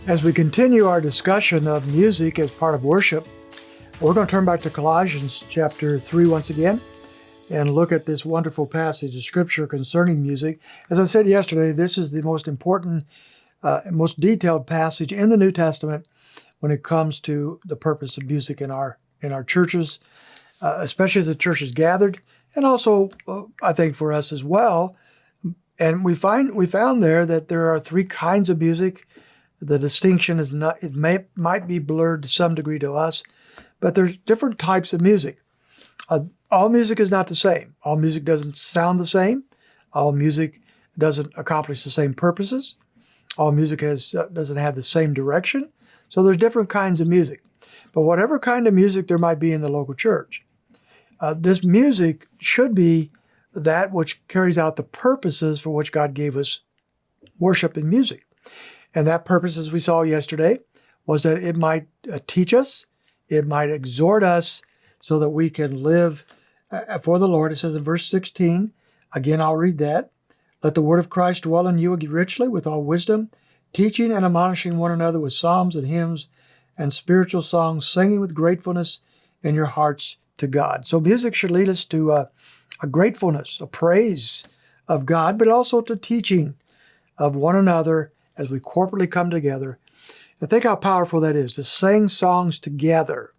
As we continue our discussion of music as part of worship, we're going to turn back to Colossians chapter 3 once again and look at this wonderful passage of Scripture concerning music. As I said yesterday, this is the most important, most detailed passage in the New Testament when it comes to the purpose of music in our churches, especially as the church is gathered, and also I think for us as well. And we found there that there are three kinds of music. The distinction is not, might be blurred to some degree to us, but there's different types of music. All music is not the same. All music doesn't sound the same. All music doesn't accomplish the same purposes. All music doesn't have the same direction. So there's different kinds of music. But whatever kind of music there might be in the local church, this music should be that which carries out the purposes for which God gave us worship and music. And that purpose, as we saw yesterday, was that it might teach us, it might exhort us so that we can live for the Lord. It says in verse 16, again, I'll read that. Let the word of Christ dwell in you richly with all wisdom, teaching and admonishing one another with psalms and hymns and spiritual songs, singing with gratefulness in your hearts to God. So music should lead us to a gratefulness, a praise of God, but also to teaching of one another as we corporately come together. And think how powerful that is, to sing songs together,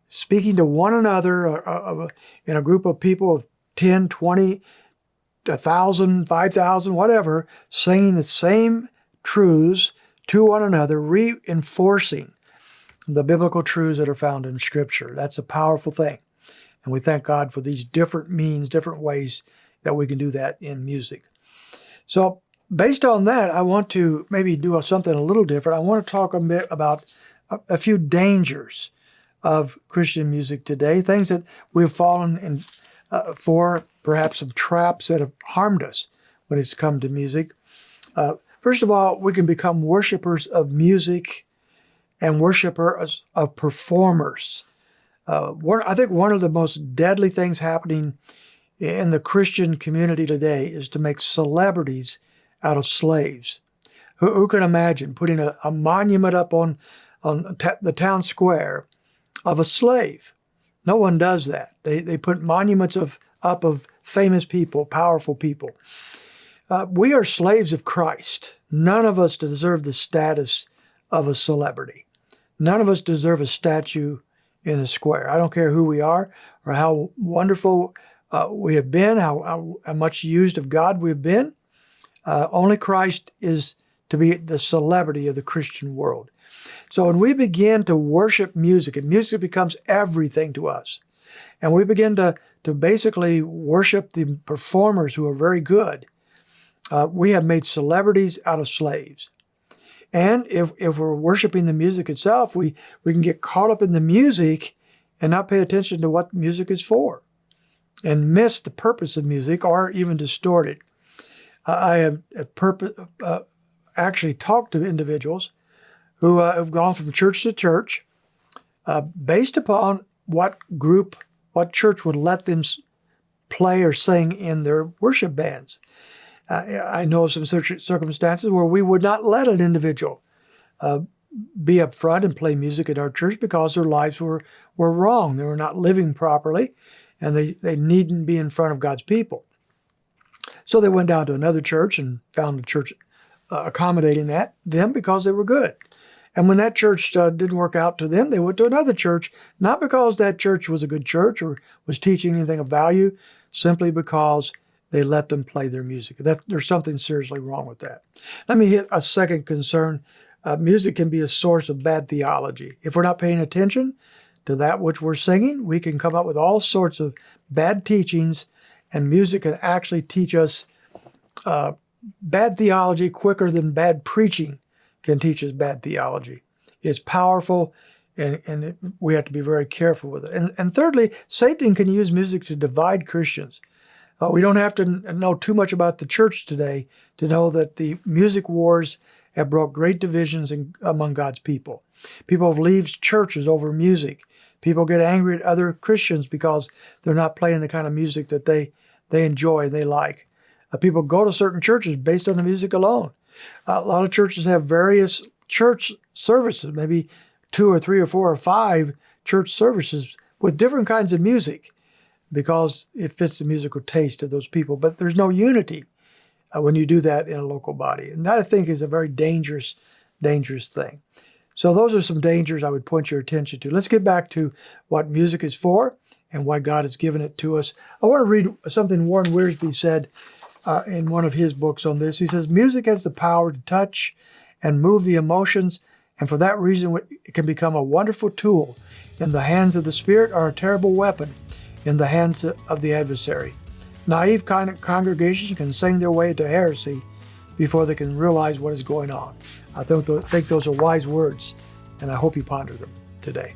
speaking to one another in a group of people of 10, 20, 1,000, 5,000, whatever, singing the same truths to one another, reinforcing the biblical truths that are found in Scripture. That's a powerful thing. And we thank God for these different means, different ways that we can do that in music. So based on that, I want to maybe do something a little different. I want to talk a bit about a few dangers of Christian music today, things that we've fallen in for, perhaps some traps that have harmed us when it's come to music. First of all, we can become worshipers of music and worshipers of performers. I think one of the most deadly things happening in the Christian community today is to make celebrities out of slaves. Who can imagine putting a monument up on the town square of a slave? No one does that. They put monuments up of famous people, powerful people. We are slaves of Christ. None of us deserve the status of a celebrity. None of us deserve a statue in a square. I don't care who we are or how wonderful we have been, how much used of God we've been. Only Christ is to be the celebrity of the Christian world. So when we begin to worship music, and music becomes everything to us, and we begin to basically worship the performers who are very good, we have made celebrities out of slaves. And if we're worshiping the music itself, we can get caught up in the music and not pay attention to what music is for and miss the purpose of music or even distort it. I have actually talked to individuals who have gone from church to church based upon what church would let them play or sing in their worship bands. I know of some circumstances where we would not let an individual be up front and play music at our church because their lives were wrong. They were not living properly, and they needn't be in front of God's people. So they went down to another church and found the church accommodating them because they were good. And when that church didn't work out to them, they went to another church, not because that church was a good church or was teaching anything of value, simply because they let them play their music. There's something seriously wrong with that. Let me hit a second concern. Music can be a source of bad theology. If we're not paying attention to that which we're singing, we can come up with all sorts of bad teachings, and music can actually teach us bad theology quicker than bad preaching can teach us bad theology. It's powerful, and we have to be very careful with it. And thirdly, Satan can use music to divide Christians. We don't have to know too much about the church today to know that the music wars have brought great divisions among God's people. People have left churches over music. People get angry at other Christians because they're not playing the kind of music that they enjoy and they like. People go to certain churches based on the music alone. A lot of churches have various church services, maybe 2 or 3 or 4 or 5 church services with different kinds of music because it fits the musical taste of those people. But there's no unity when you do that in a local body. And that, I think, is a very dangerous thing. So those are some dangers I would point your attention to. Let's get back to what music is for and why God has given it to us. I want to read something Warren Wiersbe said in one of his books on this. He says, music has the power to touch and move the emotions, and for that reason it can become a wonderful tool in the hands of the Spirit or a terrible weapon in the hands of the adversary. Naive congregations can sing their way to heresy before they can realize what is going on. I think those are wise words, and I hope you ponder them today.